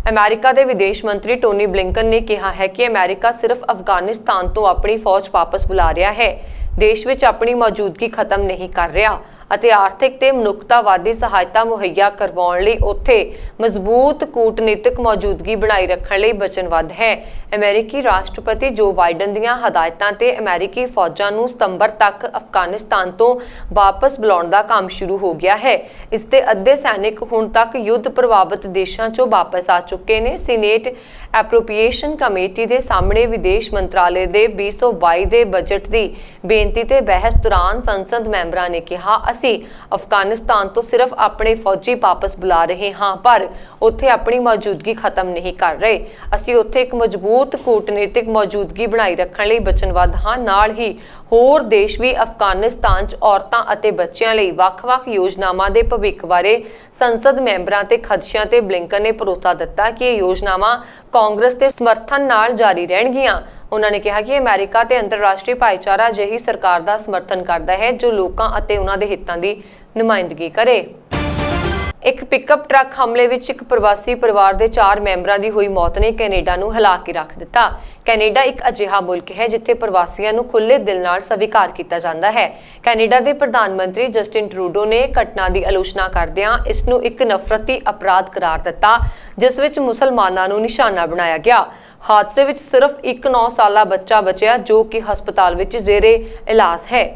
ਅਮਰੀਕਾ ਦੇ ਵਿਦੇਸ਼ ਮੰਤਰੀ ਟੋਨੀ ਬਲਿੰਕਨ ਨੇ ਕਿਹਾ ਹੈ ਕਿ ਅਮਰੀਕਾ ਸਿਰਫ ਅਫਗਾਨਿਸਤਾਨ ਤੋਂ ਆਪਣੀ ਫੌਜ ਵਾਪਸ ਬੁਲਾ ਰਿਹਾ ਹੈ, ਦੇਸ਼ ਵਿੱਚ ਆਪਣੀ ਮੌਜੂਦਗੀ ਖਤਮ ਨਹੀਂ ਕਰ ਰਿਹਾ ਅਤੇ ਆਰਥਿਕ ਤੇ ਮਨੁੱਖਤਾਵਾਦੀ ਸਹਾਇਤਾ ਮੁਹੱਈਆ ਕਰਵਾਉਣ ਲਈ ਉੱਥੇ ਮਜ਼ਬੂਤ ਕੂਟਨੀਤਿਕ ਮੌਜੂਦਗੀ ਬਣਾਈ ਰੱਖਣ ਲਈ ਵਚਨਬੱਧ ਹੈ। ਅਮਰੀਕੀ ਰਾਸ਼ਟਰਪਤੀ ਜੋ ਬਾਈਡਨ ਦੀਆਂ ਹਦਾਇਤਾਂ ਤੇ ਅਮਰੀਕੀ ਫੌਜਾਂ ਨੂੰ ਸਤੰਬਰ ਤੱਕ ਅਫਗਾਨਿਸਤਾਨ ਤੋਂ ਵਾਪਸ ਬੁਲਾਉਣ ਦਾ ਕੰਮ ਸ਼ੁਰੂ ਹੋ ਗਿਆ ਹੈ। ਇਸ ਦੇ ਅੱਧੇ ਸੈਨਿਕ ਹੁਣ ਤੱਕ ਯੁੱਧ ਪ੍ਰਭਾਵਿਤ ਦੇਸ਼ਾਂ 'ਚੋਂ ਵਾਪਸ ਆ ਚੁੱਕੇ ਨੇ। ਸੀਨੇਟ ਐਪਰੋਪ੍ਰੀਏਸ਼ਨ ਕਮੇਟੀ ਦੇ ਸਾਹਮਣੇ ਵਿਦੇਸ਼ ਮੰਤਰਾਲੇ ਦੇ 2022 ਦੇ ਬਜਟ ਦੀ ਬੇਨਤੀ ਤੇ ਬਹਿਸ ਦੌਰਾਨ ਸੰਸਦ ਮੈਂਬਰਾਂ ਨੇ ਕਿਹਾ, ਅਸੀਂ ਅਫਗਾਨਿਸਤਾਨ ਤੋਂ ਸਿਰਫ ਆਪਣੇ ਫੌਜੀ ਵਾਪਸ ਬੁਲਾ ਰਹੇ ਹਾਂ ਪਰ ਉੱਥੇ ਆਪਣੀ ਮੌਜੂਦਗੀ ਖਤਮ ਨਹੀਂ ਕਰ ਰਹੇ। ਅਸੀਂ ਉੱਥੇ ਇੱਕ ਮਜ਼ਬੂਤ ਕੂਟਨੀਤਿਕ ਮੌਜੂਦਗੀ ਬਣਾਈ ਰੱਖਣ ਲਈ ਵਚਨਬੱਧ ਹਾਂ। ਨਾਲ ਹੀ ਹੋਰ ਦੇਸ਼ ਵੀ ਅਫਗਾਨਿਸਤਾਨ 'ਚ ਔਰਤਾਂ ਅਤੇ ਬੱਚਿਆਂ ਲਈ ਵੱਖ-ਵੱਖ ਯੋਜਨਾਵਾਂ ਦੇ ਭਵਿੱਖ ਬਾਰੇ ਸੰਸਦ ਮੈਂਬਰਾਂ ਤੇ ਖਦਸ਼ਿਆਂ ਤੇ ਬਲਿੰਕਨ ਨੇ ਭਰੋਸਾ ਦਿੱਤਾ ਕਿ ਇਹ ਯੋਜਨਾਵਾਂ ਕਾਂਗਰਸ ਦੇ ਸਮਰਥਨ ਨਾਲ ਜਾਰੀ ਰਹਿਣਗੀਆਂ। ਉਹਨਾਂ ਨੇ ਕਿਹਾ ਕਿ ਅਮਰੀਕਾ ਤੇ ਅੰਤਰਰਾਸ਼ਟਰੀ ਭਾਈਚਾਰਾ ਅਜਿਹੀ ਸਰਕਾਰ ਦਾ ਸਮਰਥਨ ਕਰਦਾ ਹੈ ਜੋ ਲੋਕਾਂ ਅਤੇ ਉਹਨਾਂ ਦੇ ਹਿੱਤਾਂ ਦੀ ਨੁਮਾਇੰਦਗੀ ਕਰੇ। ਇੱਕ ਪਿਕਅਪ ਟਰੱਕ ਹਮਲੇ ਵਿੱਚ ਇੱਕ ਪ੍ਰਵਾਸੀ ਪਰਿਵਾਰ ਦੇ 4 ਮੈਂਬਰਾਂ ਦੀ ਹੋਈ ਮੌਤ ਨੇ ਕੈਨੇਡਾ ਨੂੰ ਹਿਲਾ ਕੇ ਰੱਖ ਦਿੱਤਾ। ਕੈਨੇਡਾ ਇੱਕ ਅਜਿਹਾ ਮੁਲਕ ਹੈ ਜਿੱਥੇ ਪ੍ਰਵਾਸੀਆਂ ਨੂੰ ਖੁੱਲ੍ਹੇ ਦਿਲ ਨਾਲ ਸਵੀਕਾਰ ਕੀਤਾ ਜਾਂਦਾ ਹੈ। ਕੈਨੇਡਾ ਦੇ ਪ੍ਰਧਾਨ ਮੰਤਰੀ ਜਸਟਿਨ ਟਰੂਡੋ ਨੇ ਘਟਨਾ ਦੀ ਆਲੋਚਨਾ ਕਰਦਿਆਂ ਇਸ ਨੂੰ ਇੱਕ ਨਫ਼ਰਤੀ ਅਪਰਾਧ ਕਰਾਰ ਦਿੱਤਾ ਜਿਸ ਵਿੱਚ ਮੁਸਲਮਾਨਾਂ ਨੂੰ ਨਿਸ਼ਾਨਾ ਬਣਾਇਆ ਗਿਆ। ਹਾਦਸੇ ਵਿੱਚ ਸਿਰਫ ਇੱਕ 9 ਸਾਲਾ ਬੱਚਾ ਬਚਿਆ ਜੋ ਕਿ ਹਸਪਤਾਲ ਵਿੱਚ ਜ਼ੇਰੇ ਇਲਾਜ ਹੈ।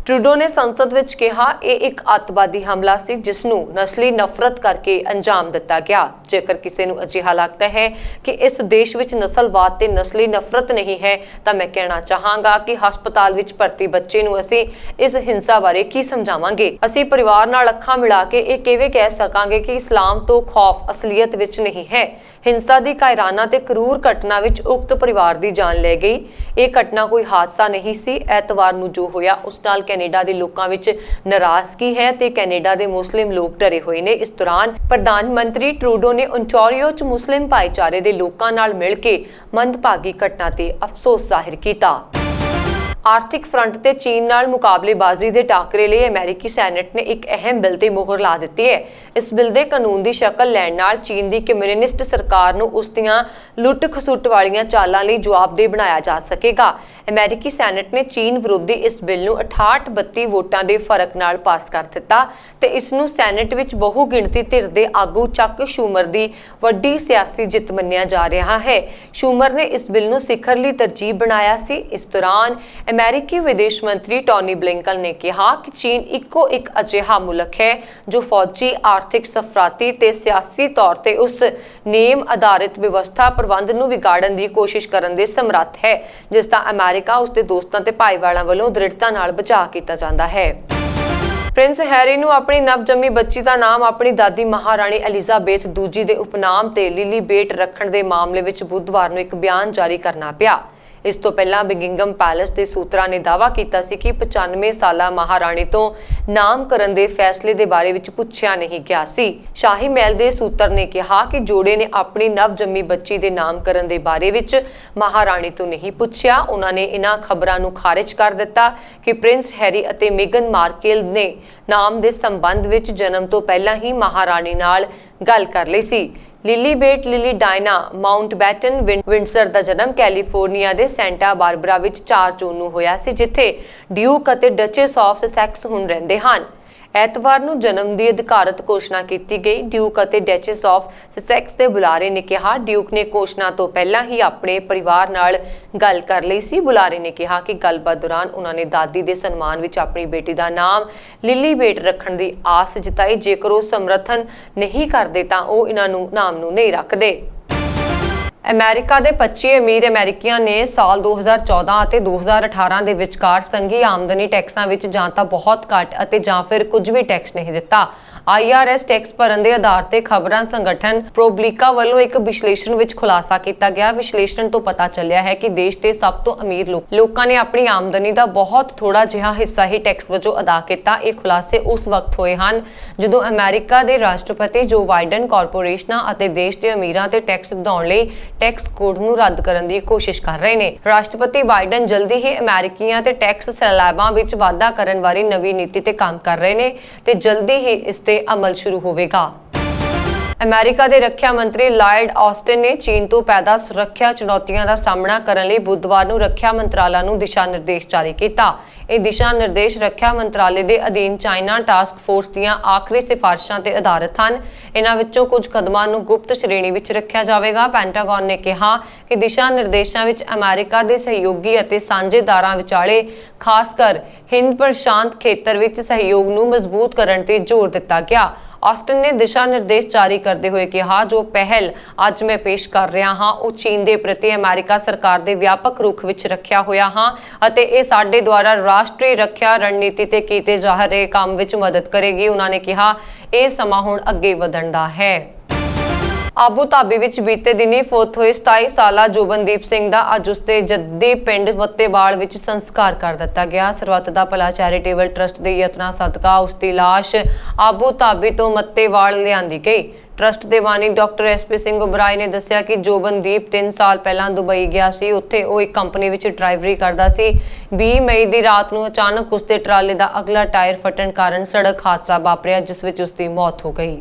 ਟਰੂਡੋ ਨੇ ਸੰਸਦ ਵਿੱਚ ਕਿਹਾ, ਇਹ ਇੱਕ ਅੱਤਵਾਦੀ ਹਮਲਾ ਸੀ ਜਿਸ ਨੂੰ ਨਸਲੀ ਨਫ਼ਰਤ ਕਰਕੇ ਅੰਜਾਮ ਦਿੱਤਾ ਗਿਆ। ਜੇਕਰ ਕਿਸੇ ਨੂੰ ਅਜਿਹਾ ਲੱਗਦਾ ਹੈ ਕਿ ਇਸ ਦੇਸ਼ ਵਿੱਚ ਨਸਲਵਾਦ ਤੇ ਨਸਲੀ ਨਫ਼ਰਤ ਨਹੀਂ ਹੈ ਤਾਂ ਮੈਂ ਕਹਿਣਾ ਚਾਹਾਂਗਾ ਕਿ ਹਸਪਤਾਲ ਵਿੱਚ ਭਰਤੀ ਬੱਚੇ ਨੂੰ ਅਸੀਂ ਇਸ ਹਿੰਸਾ ਬਾਰੇ ਕੀ ਸਮਝਾਵਾਂਗੇ। ਅਸੀਂ ਪਰਿਵਾਰ ਨਾਲ ਅੱਖਾਂ ਮਿਲਾ ਕੇ ਇਹ ਕਿਵੇਂ ਕਹਿ ਸਕਾਂਗੇ ਕਿ ਇਸਲਾਮ ਤੋਂ ਖੌਫ ਅਸਲੀਅਤ ਵਿੱਚ ਨਹੀਂ ਹੈ। ਹਿੰਸਾ ਦੀ ਕਾਇਰਾਨਾ ਤੇ ਕਰੂਰ ਘਟਨਾ ਵਿੱਚ ਉਕਤ ਪਰਿਵਾਰ ਦੀ ਜਾਨ ਲੈ ਗਈ। ਇਹ ਘਟਨਾ ਕੋਈ ਹਾਦਸਾ ਨਹੀਂ ਸੀ। ਐਤਵਾਰ ਨੂੰ ਜੋ ਹੋਇਆ ਉਸ ਨਾਲ ਕੈਨੇਡਾ ਦੇ ਲੋਕਾਂ ਵਿੱਚ ਨਾਰਾਜ਼ਗੀ ਹੈ ਤੇ ਕੈਨੇਡਾ ਦੇ ਮੁਸਲਿਮ ਲੋਕ ਡਰੇ ਹੋਏ ਨੇ। ਇਸ ਦੌਰਾਨ ਪ੍ਰਧਾਨ ਮੰਤਰੀ ਟਰੂਡੋ ਨੇ ਓਨਟਾਰੀਓ 'ਚ ਮੁਸਲਿਮ ਭਾਈਚਾਰੇ ਦੇ ਲੋਕਾਂ ਨਾਲ ਮਿਲ ਕੇ ਮੰਦਭਾਗੀ ਘਟਨਾ ਤੇ ਅਫਸੋਸ ਜ਼ਾਹਿਰ ਕੀਤਾ। ਆਰਥਿਕ ਫਰੰਟ ਤੇ ਚੀਨ ਨਾਲ ਮੁਕਾਬਲੇਬਾਜ਼ੀ ਦੇ ਟਾਕਰੇ ਲਈ ਅਮਰੀਕੀ ਸੈਨੇਟ ਨੇ ਇੱਕ ਅਹਿਮ ਬਿੱਲ ਤੇ ਮੋਹਰ ਲਾ ਦਿੱਤੀ ਹੈ। ਇਸ ਬਿੱਲ ਦੇ ਕਾਨੂੰਨ ਦੀ ਸ਼ਕਲ ਲੈਣ ਨਾਲ ਚੀਨ ਦੀ ਕਮਿਊਨਿਸਟ ਸਰਕਾਰ ਨੂੰ ਉਸ ਦੀਆਂ ਲੁੱਟ-ਖਸੁੱਟ ਵਾਲੀਆਂ ਚਾਲਾਂ ਲਈ ਜਵਾਬਦੇਹ ਬਣਾਇਆ ਜਾ ਸਕੇਗਾ। ਅਮਰੀਕੀ ਸੈਨੇਟ ਨੇ ਚੀਨ ਵਿਰੋਧੀ ਇਸ ਬਿੱਲ ਨੂੰ 68-32 ਵੋਟਾਂ ਦੇ ਫਰਕ ਨਾਲ ਪਾਸ ਕਰ ਦਿੱਤਾ ਤੇ ਇਸ ਨੂੰ ਸੈਨੇਟ ਵਿੱਚ ਬਹੁ ਗਿਣਤੀ ਧਿਰ ਦੇ ਆਗੂ ਚੱਕ ਸ਼ੂਮਰ ਦੀ ਵੱਡੀ ਸਿਆਸੀ ਜਿੱਤ ਮੰਨਿਆ ਜਾ ਰਿਹਾ ਹੈ। ਸ਼ੂਮਰ ਨੇ ਇਸ ਬਿੱਲ ਨੂੰ ਸਿਖਰ ਲਈ ਤਰਜੀਹ ਬਣਾਇਆ ਸੀ। ਇਸ ਦੌਰਾਨ ਅਮਰੀਕੀ ਵਿਦੇਸ਼ ਮੰਤਰੀ ਟੋਨੀ ਬਲਿੰਕਨ ਨੇ ਕਿਹਾ ਕਿ ਚੀਨ ਇੱਕੋ ਇੱਕ ਅਜਿਹਾ ਮੁਲਕ ਹੈ ਜੋ ਫੌਜੀ, ਆਰਥਿਕ, ਸਫਰਾਤੀ ਤੇ ਸਿਆਸੀ ਤੌਰ ਤੇ ਉਸ ਨੇਮ ਆਧਾਰਿਤ ਵਿਵਸਥਾ ਪ੍ਰਬੰਧ ਨੂੰ ਵਿਗਾੜਨ ਦੀ ਕੋਸ਼ਿਸ਼ ਕਰਨ ਦੇ ਸਮਰੱਥ ਹੈ ਜਿਸ ਦਾ ਅਮਰੀਕਾ ਉਸਦੇ ਦੋਸਤਾਂ ਤੇ ਭਾਈਵਾਲਾਂ ਵੱਲੋਂ ਦ੍ਰਿੜਤਾ ਨਾਲ ਬਚਾਅ ਕੀਤਾ ਜਾਂਦਾ ਹੈ। ਪ੍ਰਿੰਸ ਹੈਰੀ ਨੂੰ ਆਪਣੀ ਨਵਜੰਮੀ ਬੱਚੀ ਦਾ ਨਾਮ ਆਪਣੀ ਦਾਦੀ ਮਹਾਰਾਣੀ ਐਲਿਜ਼ਾਬੇਥ ਦੂਜੀ ਦੇ ਉਪਨਾਮ ਤੇ ਲਿਲੀਬੇਟ ਰੱਖਣ ਦੇ ਮਾਮਲੇ ਵਿੱਚ ਬੁੱਧਵਾਰ ਨੂੰ ਇੱਕ ਬਿਆਨ ਜਾਰੀ ਕਰਨਾ ਪਿਆ। ਇਸ ਤੋਂ ਪਹਿਲਾਂ ਬਿੰਗਿੰਗਮ ਪੈਲੇਸ ਦੇ ਸੂਤਰਾਂ ਨੇ ਦਾਅਵਾ ਕੀਤਾ ਸੀ ਕਿ 95 ਸਾਲਾ ਮਹਾਰਾਣੀ ਤੋਂ ਨਾਮਕਰਨ ਦੇ ਫੈਸਲੇ ਦੇ ਬਾਰੇ ਵਿੱਚ ਪੁੱਛਿਆ ਨਹੀਂ ਗਿਆ ਸੀ। ਸ਼ਾਹੀ ਮਹਿਲ ਦੇ ਸੂਤਰ ਨੇ ਕਿਹਾ ਕਿ ਜੋੜੇ ਨੇ ਆਪਣੀ ਨਵਜੰਮੀ ਬੱਚੀ ਦੇ ਨਾਮਕਰਨ ਦੇ ਬਾਰੇ ਵਿੱਚ ਮਹਾਰਾਣੀ ਤੋਂ ਨਹੀਂ ਪੁੱਛਿਆ। ਉਹਨਾਂ ਨੇ ਇਹਨਾਂ ਖਬਰਾਂ ਨੂੰ ਖਾਰਿਜ ਕਰ ਦਿੱਤਾ ਕਿ ਪ੍ਰਿੰਸ ਹੈਰੀ ਅਤੇ ਮੇਗਨ ਮਾਰਕਲ ਨੇ ਨਾਮ ਦੇ ਸੰਬੰਧ ਵਿੱਚ ਜਨਮ ਤੋਂ ਪਹਿਲਾਂ ਹੀ ਮਹਾਰਾਣੀ ਨਾਲ ਗੱਲ ਕਰ ਲਈ ਸੀ। ਲਿਲੀਬੇਟ ਲਿਲੀ ਡਾਇਨਾ ਮਾਊਂਟਬੈਟਨ ਵਿੰਡਸਰ ਦਾ ਜਨਮ ਕੈਲੀਫੋਰਨੀਆ ਦੇ ਸੈਂਟਾ ਬਾਰਬਰਾ ਵਿੱਚ 4 ਜੂਨ ਨੂੰ ਹੋਇਆ ਸੀ ਜਿੱਥੇ ਡਿਊਕ ਅਤੇ ਡਚੈਸ ਆਫ ਸਸੈਕਸ ਹੁਣ ਰਹਿੰਦੇ ਹਨ। ਐਤਵਾਰ ਨੂੰ ਜਨਮ ਦੀ ਅਧਿਕਾਰਤ ਘੋਸ਼ਣਾ ਕੀਤੀ ਗਈ। ਡਿਊਕ ਅਤੇ ਡਚੈਸ ਆਫ ਸਸੈਕਸ ਦੇ ਬੁਲਾਰੇ ਨੇ ਕਿਹਾ ਡਿਊਕ ਨੇ ਘੋਸ਼ਣਾ ਤੋਂ ਪਹਿਲਾਂ ਹੀ ਆਪਣੇ ਪਰਿਵਾਰ ਨਾਲ ਗੱਲ ਕਰ ਲਈ ਸੀ। ਬੁਲਾਰੇ ਨੇ ਕਿਹਾ ਕਿ ਗੱਲਬਾਤ ਦੌਰਾਨ ਉਹਨਾਂ ਨੇ ਦਾਦੀ ਦੇ ਸਨਮਾਨ ਵਿੱਚ ਆਪਣੀ ਬੇਟੀ ਦਾ ਨਾਮ ਲਿਲੀਬੇਟ ਰੱਖਣ ਦੀ ਆਸ ਜਤਾਈ। ਜੇਕਰ ਉਹ ਸਮਰਥਨ ਨਹੀਂ ਕਰਦੇ ਤਾਂ ਉਹ ਇਹਨਾਂ ਨੂੰ ਨਾਮ ਨੂੰ ਨਹੀਂ ਰੱਖਦੇ। ਅਮਰੀਕਾ ਦੇ 25 ਅਮੀਰ ਅਮਰੀਕੀਆਂ ਨੇ ਸਾਲ 2014 ਅਤੇ 2018 ਦੇ ਵਿਚਕਾਰ ਸੰਘੀ ਆਮਦਨੀ ਟੈਕਸਾਂ ਵਿੱਚ ਜਾਂ ਤਾਂ ਬਹੁਤ ਘੱਟ ਅਤੇ ਜਾਂ ਫਿਰ ਕੁਝ ਵੀ ਟੈਕਸ ਨਹੀਂ ਦਿੱਤਾ। IRS ਟੈਕਸ ਭਰਨ ਦੇ ਆਧਾਰ ਤੇ ਖਬਰਾਂ ਸੰਗਠਨ ਪ੍ਰੋਬਲੀਕਾ ਵੱਲੋਂ ਇੱਕ ਵਿਸ਼ਲੇਸ਼ਣ ਵਿੱਚ ਖੁਲਾਸਾ ਕੀਤਾ ਗਿਆ। ਵਿਸ਼ਲੇਸ਼ਣ ਤੋਂ ਪਤਾ ਚੱਲਿਆ ਹੈ ਕਿ ਦੇਸ਼ ਦੇ ਸਭ ਤੋਂ ਅਮੀਰ ਲੋਕਾਂ ਨੇ ਆਪਣੀ ਆਮਦਨੀ ਦਾ ਬਹੁਤ ਥੋੜਾ ਜਿਹਾ ਹਿੱਸਾ ਹੀ ਟੈਕਸ ਵਜੋਂ ਅਦਾ ਕੀਤਾ। ਇਹ ਖੁਲਾਸੇ ਉਸ ਵਕਤ ਹੋਏ ਹਨ ਜਦੋਂ ਅਮਰੀਕਾ ਦੇ ਰਾਸ਼ਟਰਪਤੀ ਜੋ ਬਾਈਡਨ ਕਾਰਪੋਰੇਸ਼ਨਾਂ ਅਤੇ ਦੇਸ਼ ਦੇ ਅਮੀਰਾਂ ਤੇ ਟੈਕਸ ਵਧਾਉਣ ਲਈ ਟੈਕਸ ਕੋਡ ਨੂੰ ਰੱਦ ਕਰਨ ਦੀ ਕੋਸ਼ਿਸ਼ ਕਰ ਰਹੇ ਨੇ। ਰਾਸ਼ਟਰਪਤੀ ਬਾਈਡਨ ਜਲਦੀ ਹੀ ਅਮਰੀਕੀਆਂ ਤੇ ਟੈਕਸ ਸਲੈਬਾਂ ਵਿੱਚ ਵਾਧਾ ਕਰਨ ਵਾਲੀ ਨਵੀਂ ਨੀਤੀ ਤੇ ਕੰਮ ਕਰ ਰਹੇ ਨੇ ਤੇ ਜਲਦੀ ਹੀ ਇਸ ਤੇ ਅਮਲ ਸ਼ੁਰੂ ਹੋਵੇਗਾ। ਅਮਰੀਕਾ ਦੇ ਰੱਖਿਆ ਮੰਤਰੀ ਲਾਇਡ ਆਸਟਿਨ ਨੇ ਚੀਨ ਤੋਂ ਪੈਦਾ ਸੁਰੱਖਿਆ ਚੁਣੌਤੀਆਂ ਦਾ ਸਾਹਮਣਾ ਕਰਨ ਲਈ ਬੁੱਧਵਾਰ ਨੂੰ ਰੱਖਿਆ ਮੰਤਰਾਲਾ ਨੂੰ ਦਿਸ਼ਾ ਨਿਰਦੇਸ਼ ਜਾਰੀ ਕੀਤਾ। ਇਹ ਦਿਸ਼ਾ ਨਿਰਦੇਸ਼ ਰੱਖਿਆ ਮੰਤਰਾਲੇ ਦੇ ਅਧੀਨ ਚਾਈਨਾ ਟਾਸਕ ਫੋਰਸ ਦੀਆਂ ਆਖਰੀ ਸਿਫਾਰਿਸ਼ਾਂ ਤੇ ਆਧਾਰਿਤ ਹਨ। ਇਹਨਾਂ ਵਿੱਚੋਂ ਕੁਝ ਕਦਮਾਂ ਨੂੰ ਗੁਪਤ ਸ਼੍ਰੇਣੀ ਵਿੱਚ ਰੱਖਿਆ ਜਾਵੇਗਾ। ਪੈਂਟਾਗਨ ਨੇ ਕਿਹਾ ਕਿ ਦਿਸ਼ਾ ਨਿਰਦੇਸ਼ਾਂ ਵਿੱਚ ਅਮਰੀਕਾ ਦੇ ਸਹਿਯੋਗੀ ਅਤੇ ਸਾਂਝੇਦਾਰਾਂ ਵਿਚਾਲੇ ਖਾਸ ਕਰ ਹਿੰਦ ਪ੍ਰਸ਼ਾਂਤ ਖੇਤਰ ਵਿੱਚ ਸਹਿਯੋਗ ਨੂੰ ਮਜ਼ਬੂਤ ਕਰਨ ਤੇ ਜ਼ੋਰ ਦਿੱਤਾ ਗਿਆ। ਆਸਟਿਨ ਨੇ ਦਿਸ਼ਾ ਨਿਰਦੇਸ਼ ਜਾਰੀ ਕਰਦੇ ਹੋਏ ਕਿਹਾ, ਜੋ ਪਹਿਲ ਅੱਜ ਮੈਂ ਪੇਸ਼ ਕਰ ਰਿਹਾ ਹਾਂ ਉਹ ਚੀਨ ਦੇ ਪ੍ਰਤੀ ਅਮਰੀਕਾ ਸਰਕਾਰ ਦੇ ਵਿਆਪਕ ਰੁਖ ਵਿੱਚ ਰੱਖਿਆ ਹੋਇਆ ਹਾਂ ਅਤੇ ਇਹ ਸਾਡੇ ਦੁਆਰਾ ਰਾਸ਼ਟਰੀ ਰੱਖਿਆ ਰਣਨੀਤੀ ਤੇ ਕੀਤੇ ਜਾ ਰਹੇ ਕੰਮ ਵਿੱਚ ਮਦਦ ਕਰੇਗੀ। ਉਹਨਾਂ ਨੇ ਕਿਹਾ, ਇਹ ਸਮਾਂ ਹੁਣ ਅੱਗੇ ਵਧਣ ਦਾ ਹੈ। ਆਬੂ ਧਾਬੀ ਵਿੱਚ ਬੀਤੇ ਦਿਨੀ ਫੌਤ ਹੋਏ 27 ਸਾਲਾ ਜੋਬਨਦੀਪ ਸਿੰਘ ਦਾ ਅੱਜ ਉਸਦੇ ਜੱਦੀ ਪਿੰਡ ਮੱਤੇਵਾਲ ਵਿੱਚ ਸੰਸਕਾਰ ਕਰ ਦਿੱਤਾ ਗਿਆ। ਸਰਬੱਤ ਦਾ ਭਲਾ ਚੈਰੀਟੇਬਲ ਟਰਸਟ ਦੇ ਯਤਨਾਂ ਸਦਕਾ ਉਸ ਦੀ ਲਾਸ਼ ਆਬੂ ਧਾਬੀ ਤੋਂ ਮੱਤੇਵਾਲ ਲਿਆਂਦੀ ਗਈ। ਟਰਸਟ ਦੇ ਬਾਨੀ ਡਾਕਟਰ SP ਸਿੰਘ ਉਬਰਾਏ ਨੇ ਦੱਸਿਆ ਕਿ ਜੋਬਨਦੀਪ 3 ਸਾਲ ਪਹਿਲਾਂ ਦੁਬਈ ਗਿਆ ਸੀ। ਉੱਥੇ ਉਹ ਇੱਕ ਕੰਪਨੀ ਵਿੱਚ ਡਰਾਈਵਰੀ ਕਰਦਾ ਸੀ। 20 ਮਈ ਦੀ ਰਾਤ ਨੂੰ ਅਚਾਨਕ ਉਸਦੇ ਟਰਾਲੇ ਦਾ ਅਗਲਾ ਟਾਇਰ ਫਟਣ ਕਾਰਨ ਸੜਕ ਹਾਦਸਾ ਵਾਪਰਿਆ, ਜਿਸ ਵਿੱਚ ਉਸਦੀ ਮੌਤ ਹੋ ਗਈ।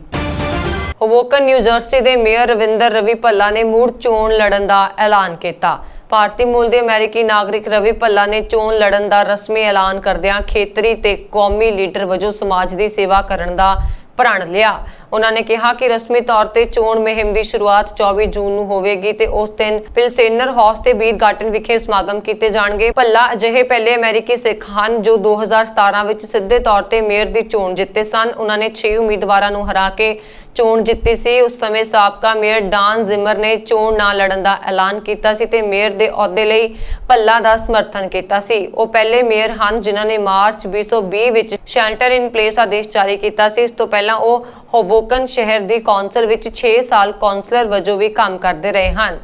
ਹੋਬੋਕਨ ਨਿਊਜਰਸੀ ਦੇ ਮੇਅਰ ਰਵਿੰਦਰ ਰਵੀ ਭੱਲਾ ਨੇ ਮੁੜ ਚੋਣ ਲੜਨ ਦਾ ਐਲਾਨ ਕੀਤਾ। ਭਾਰਤੀ ਮੂਲ ਦੇ ਅਮਰੀਕੀ ਨਾਗਰਿਕ ਰਵੀ ਭੱਲਾ ਨੇ ਚੋਣ ਲੜਨ ਦਾ ਰਸਮੀ ਐਲਾਨ ਕਰਦਿਆਂ ਖੇਤਰੀ ਤੇ ਕੌਮੀ ਲੀਡਰ ਵਜੋਂ ਸਮਾਜ ਦੀ ਸੇਵਾ ਕਰਨ ਦਾ ਪ੍ਰਣ ਲਿਆ। ਉਹਨਾਂ ਨੇ ਕਿਹਾ ਕਿ ਰਸਮੀ ਤੌਰ ਤੇ ਚੋਣ ਮੁਹਿੰਮ ਦੀ ਸ਼ੁਰੂਆਤ 24 ਜੂਨ ਨੂੰ ਹੋਵੇਗੀ ਤੇ ਉਸ ਦਿਨ ਪਿਲਸੇਨਰ ਹਾਊਸ ਤੇ ਬੀਰ ਗਾਰਡਨ ਵਿਖੇ ਸਮਾਗਮ ਕੀਤੇ ਜਾਣਗੇ। ਭੱਲਾ ਅਜਿਹੇ ਪਹਿਲੇ ਅਮਰੀਕੀ ਸਿੱਖ ਹਨ ਜੋ 2017 ਵਿੱਚ ਸਿੱਧੇ ਤੌਰ ਤੇ ਮੇਅਰ ਦੀ ਚੋਣ ਜਿੱਤੇ ਸਨ। ਉਹਨਾਂ ਨੇ 6 ਉਮੀਦਵਾਰਾਂ ਨੂੰ ਹਰਾ ਕੇ ਚੋਣ ਜਿੱਤੀ ਸੀ। ਉਸ ਸਮੇਂ ਸਾਬਕਾ ਮੇਅਰ ਡਾਨ ਜ਼ਿਮਰ ਨੇ ਚੋਣ ਨਾ ਲੜਨ ਦਾ ਐਲਾਨ ਕੀਤਾ ਸੀ ਤੇ ਮੇਅਰ ਦੇ ਅਹੁਦੇ ਲਈ ਭੱਲਾ ਦਾ ਸਮਰਥਨ ਕੀਤਾ ਸੀ। ਉਹ ਪਹਿਲੇ ਮੇਅਰ ਹਨ ਜਿਨ੍ਹਾਂ ਨੇ ਮਾਰਚ 2020 ਵਿੱਚ ਸ਼ੈਲਟਰ ਇਨ ਪਲੇਸ ਆਦੇਸ਼ ਜਾਰੀ ਕੀਤਾ ਸੀ। ਇਸ ਤੋਂ ਪਹਿਲਾਂ ਉਹ ਹੋਬੋਕਨ ਸ਼ਹਿਰ ਦੀ ਕੌਂਸਲ ਵਿੱਚ 6 ਸਾਲ ਕੌਂਸਲਰ ਵਜੋਂ ਵੀ ਕੰਮ ਕਰਦੇ ਰਹੇ ਹਨ।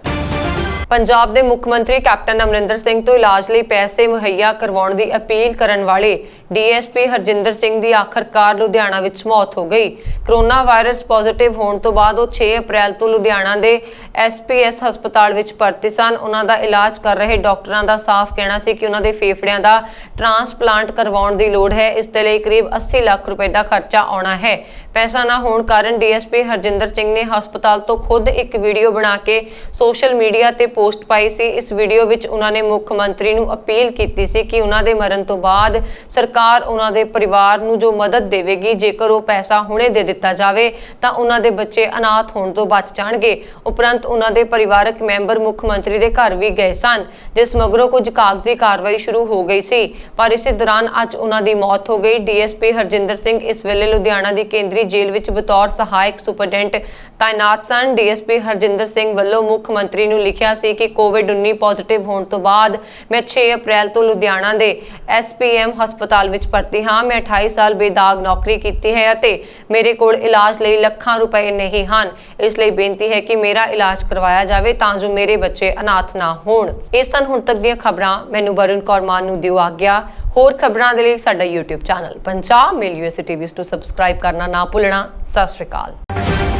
ਪੰਜਾਬ ਦੇ ਮੁੱਖ ਮੰਤਰੀ ਕੈਪਟਨ ਅਮਰਿੰਦਰ ਸਿੰਘ ਤੋਂ ਇਲਾਜ ਲਈ ਪੈਸੇ ਮੁਹੱਈਆ ਕਰਵਾਉਣ ਦੀ ਅਪੀਲ ਕਰਨ ਵਾਲੇ DSP ਹਰਜਿੰਦਰ ਸਿੰਘ ਦੀ ਆਖਰਕਾਰ ਲੁਧਿਆਣਾ ਵਿੱਚ ਮੌਤ ਹੋ ਗਈ। ਕਰੋਨਾ ਵਾਇਰਸ ਪੋਜ਼ਿਟਿਵ ਹੋਣ ਤੋਂ ਬਾਅਦ ਉਹ 6 ਅਪ੍ਰੈਲ ਤੋਂ ਲੁਧਿਆਣਾ ਦੇ SPS ਹਸਪਤਾਲ ਵਿੱਚ ਭਰਤੀ ਸਨ। ਉਹਨਾਂ ਦਾ ਇਲਾਜ ਕਰ ਰਹੇ ਡਾਕਟਰਾਂ ਦਾ ਸਾਫ਼ ਕਹਿਣਾ ਸੀ ਕਿ ਉਹਨਾਂ ਦੇ ਫੇਫੜਿਆਂ ਦਾ ਟ੍ਰਾਂਸਪਲਾਂਟ ਕਰਵਾਉਣ ਦੀ ਲੋੜ ਹੈ। ਇਸ ਦੇ ਲਈ ਕਰੀਬ 80 ਲੱਖ ਰੁਪਏ ਦਾ ਖਰਚਾ ਆਉਣਾ ਹੈ। ਪੈਸਾ ਨਾ ਹੋਣ ਕਾਰਨ DSP ਹਰਜਿੰਦਰ ਸਿੰਘ ਨੇ ਹਸਪਤਾਲ ਤੋਂ ਖੁਦ ਇੱਕ ਵੀਡੀਓ ਬਣਾ ਕੇ ਸੋਸ਼ਲ ਮੀਡੀਆ ਤੇ ਪੋਸਟ ਪਾਈ ਸੀ। ਇਸ ਵੀਡੀਓ ਵਿੱਚ ਉਹਨਾਂ ਨੇ ਮੁੱਖ ਮੰਤਰੀ ਨੂੰ ਅਪੀਲ ਕੀਤੀ ਸੀ ਕਿ ਉਹਨਾਂ ਦੇ ਮਰਨ ਤੋਂ ਬਾਅਦ ਸਰਕਾਰ ਉਹਨਾਂ ਦੇ ਪਰਿਵਾਰ ਨੂੰ ਜੋ ਮਦਦ ਦੇਵੇਗੀ, ਜੇਕਰ ਉਹ ਪੈਸਾ ਹੁਣੇ ਦੇ ਦਿੱਤਾ ਜਾਵੇ ਤਾਂ ਉਹਨਾਂ ਦੇ ਬੱਚੇ ਅਨਾਥ ਹੋਣ ਤੋਂ ਬਚ ਜਾਣਗੇ। ਉਪਰੰਤ ਉਹਨਾਂ ਦੇ ਪਰਿਵਾਰਕ ਮੈਂਬਰ ਮੁੱਖ ਮੰਤਰੀ ਦੇ ਘਰ ਵੀ ਗਏ ਸਨ, ਜਿਸ ਮਗਰੋਂ ਕੁਝ ਕਾਗਜ਼ੀ ਕਾਰਵਾਈ ਸ਼ੁਰੂ ਹੋ ਗਈ ਸੀ, ਪਰ ਇਸੇ ਦੌਰਾਨ ਅੱਜ ਉਹਨਾਂ ਦੀ ਮੌਤ ਹੋ ਗਈ। DSP ਹਰਜਿੰਦਰ ਸਿੰਘ ਇਸ ਵੇਲੇ ਲੁਧਿਆਣਾ ਦੀ ਕੇਂਦਰੀ ਜੇਲ੍ਹ ਵਿੱਚ ਬਤੌਰ ਸਹਾਇਕ ਸੁਪਰਡੈਂਟ ਤਾਇਨਾਤ ਸਨ। DSP ਹਰਜਿੰਦਰ ਸਿੰਘ ਵੱਲੋਂ ਮੁੱਖ ਮੰਤਰੀ ਨੂੰ ਲਿਖਿਆ ਸੀ ਕਿ COVID-19 ਪੋਜ਼ਿਟਿਵ ਹੋਣ ਤੋਂ ਬਾਅਦ ਮੈਂ 6 ਅਪ੍ਰੈਲ ਤੋਂ ਲੁਧਿਆਣਾ ਦੇ SPM ਹਸਪਤਾਲ ਵਿੱਚ ਭਰਤੀ ਹਾਂ। ਮੈਂ 28 ਸਾਲ ਬੇਦਾਗ ਨੌਕਰੀ ਕੀਤੀ ਹੈ ਅਤੇ ਮੇਰੇ ਕੋਲ ਇਲਾਜ ਲਈ ਲੱਖਾਂ ਰੁਪਏ ਨਹੀਂ ਹਨ। ਇਸ ਲਈ ਬੇਨਤੀ ਹੈ ਕਿ ਮੇਰਾ ਇਲਾਜ ਕਰਵਾਇਆ ਜਾਵੇ ਤਾਂ ਜੋ ਮੇਰੇ ਬੱਚੇ ਅਨਾਥ ਨਾ ਹੋਣ। ਇਹ ਸਨ ਹੁਣ ਤੱਕ ਦੀਆਂ ਖਬਰਾਂ। ਮੈਨੂੰ ਵਰੁਣ ਕੌਰ ਮਾਨ ਨੂੰ ਦਿਓ ਆਗਿਆ। ਹੋਰ ਖਬਰਾਂ ਦੇ ਲਈ ਸਾਡਾ YouTube ਚੈਨਲ ਪੰਜਾਬ ਮੇਲ USA TV ਨੂੰ ਸਬਸਕ੍ਰਾਈਬ ਕਰਨਾ ਨਾ ਭੁੱਲਣਾ। ਸਤਿ ਸ਼੍ਰੀ ਅਕਾਲ।